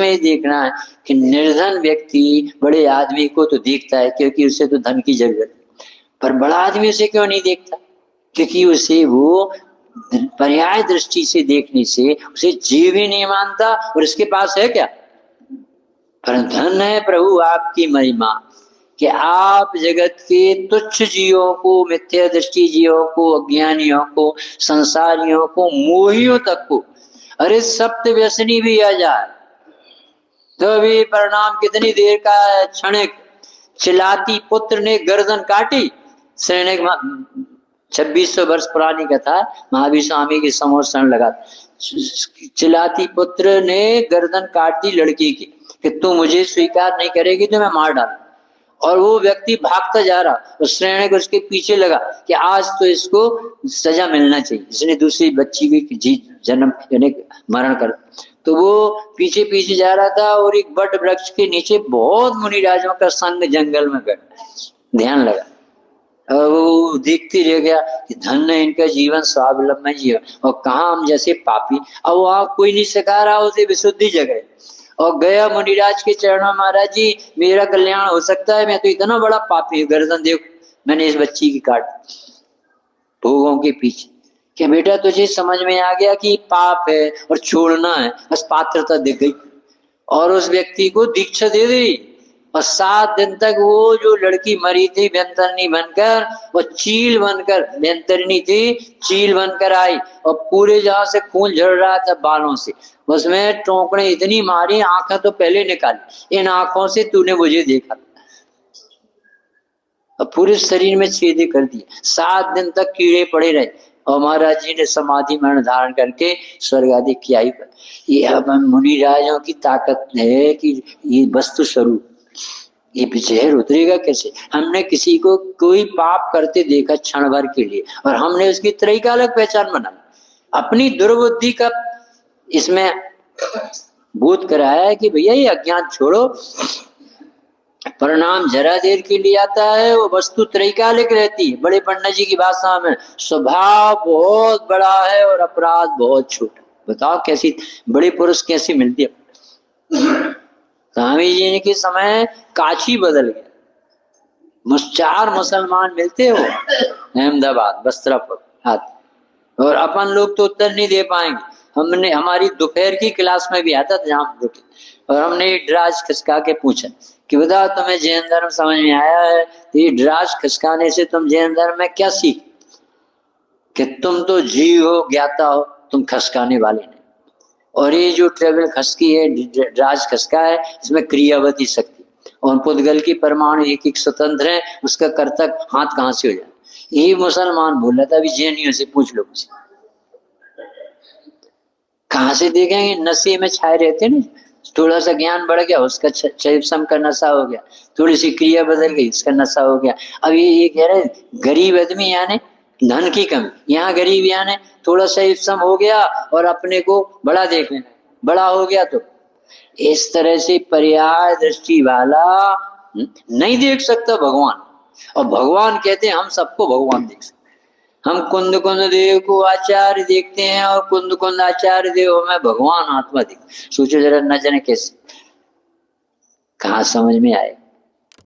में देखना है कि निर्धन व्यक्ति बड़े आदमी को तो देखता है क्योंकि उसे तो धन की जरूरत है, पर बड़ा आदमी उसे क्यों नहीं देखता? क्योंकि उसे वो पर्याय दृष्टि से देखने से उसे जीव ही नहीं मानता और इसके पास है क्या? पर धन है प्रभु आपकी महिमा कि आप जगत के तुच्छ जीवों को, मिथ्या दृष्टि जीवों को, अज्ञानियों को, संसारियों को, मोहियों तक को, अरे सप्त व्यसनी भी आ जाए तो भी परिणाम कितनी देर का है, क्षणिक। चिल्लाती पुत्र ने गर्दन काटी, 2600 वर्ष पुरानी कथा, महावीर स्वामी के समोषण लगा। चिल्लाती पुत्र ने गर्दन काट दी लड़की की कि तू मुझे स्वीकार नहीं करेगी तो मैं मार डालूं। और वो व्यक्ति भागता जा रहा, उस श्रेणी उसके पीछे लगा कि आज तो इसको सजा मिलना चाहिए, इसने दूसरी बच्ची की जी जन्म यानी मरण कर। तो वो पीछे पीछे जा रहा था और एक बट वृक्ष के नीचे बहुत मुनिराजों का संग जंगल में गया, ध्यान लगा। वो देखते रह गया कि धन्य इनका जीवन स्वावलंबन जीवन, और कहा हम जैसे पापी। अब वहां कोई नहीं सिखा रहा उसे विशुद्धि जगह, और गया मुनिराज के चरणों, महाराज जी मेरा कल्याण हो सकता है, मैं तो इतना बड़ा पापी हूँ, गर्दन देखो मैंने इस बच्ची की काट भोगों के पीछे। क्या बेटा तुझे समझ में आ गया कि पाप है और छोड़ना है? बस पात्रता दिख गई और उस व्यक्ति को दीक्षा दे दी। और 7 दिन तक वो जो लड़की मरी थी व्यंतरनी बनकर, वो चील बनकर, व्यंतरनी थी चील बनकर आई, और पूरे जहां से खून झड़ रहा था बालों से, उसमें टोकने इतनी मारी, आंखें तो पहले निकाली, इन आंखों से तूने मुझे देखा, और पूरे शरीर में छेदे कर दिए। 7 दिन तक कीड़े पड़े रहे, और महाराज जी ने समाधि मरण धारण करके स्वर्ग आदि किया ही। ये अब मुनिराजों की ताकत है कि ये वस्तु स्वरूप, ये जहर उतरेगा कैसे? हमने किसी को कोई पाप करते देखा क्षण भर के लिए, और हमने उसकी त्रैकालिक पहचान बना, अपनी दुर्बुद्धि का इसमें बोध कराया है कि भैया ये अज्ञान छोड़ो, परिणाम जरा देर के लिए आता है, वो वस्तु त्रैकालिक रहती है। बड़े पंडित जी की भाषा में स्वभाव बहुत बड़ा है और अपराध बहुत छोटा। बताओ कैसी बड़े पुरुष कैसे मिलती है। स्वामी जी के समय काशी बदल गया, 4 मुसलमान मिलते हो अहमदाबाद वस्त्रापुर हाथ, और अपन लोग तो उत्तर नहीं दे पाएंगे। हमने हमारी दोपहर की क्लास में भी आता था जहाँ रुके, और हमने ड्राज खिसका के पूछा कि बताओ तुम्हें जैन धर्म समझ में आया है? तो ये ड्राज खिसकाने से तुम जैन धर्म में क्या सीख कि तुम तो जीव हो, ज्ञाता हो, तुम खसकाने वाले नहीं। और ये जो ट्रेवल खसकी है, ड्राज खसका है, इसमें क्रियावती शक्ति, और पुद्गल की परमाणु एक एक स्वतंत्र है, उसका कर्तक हाथ कहाँ से हो जाए। यही मुसलमान बोल रहा था, अभी जैनियों से पूछ लो मुझे, कहाँ से देखेंगे? नशे में छाए रहते ना, थोड़ा सा ज्ञान बढ़ गया उसका क्षयसम का नशा हो गया, थोड़ी सी क्रिया बदल गई उसका नशा हो गया। अब ये कह रहे गरीब आदमी यानी धन की कमी, यहाँ गरीब यानी थोड़ा सा सम हो गया और अपने को बड़ा देख लेना, बड़ा हो गया तो इस तरह से पर्याय दृष्टि वाला नहीं देख सकता भगवान। और भगवान कहते हैं हम सबको भगवान देख सकते। हम कुंद कुंद देव को आचार्य देखते हैं, और कुंद कुंद आचार्य देव में भगवान आत्मा देख। सोचो जरा, न जाने कैसे, कहाँ समझ में आए।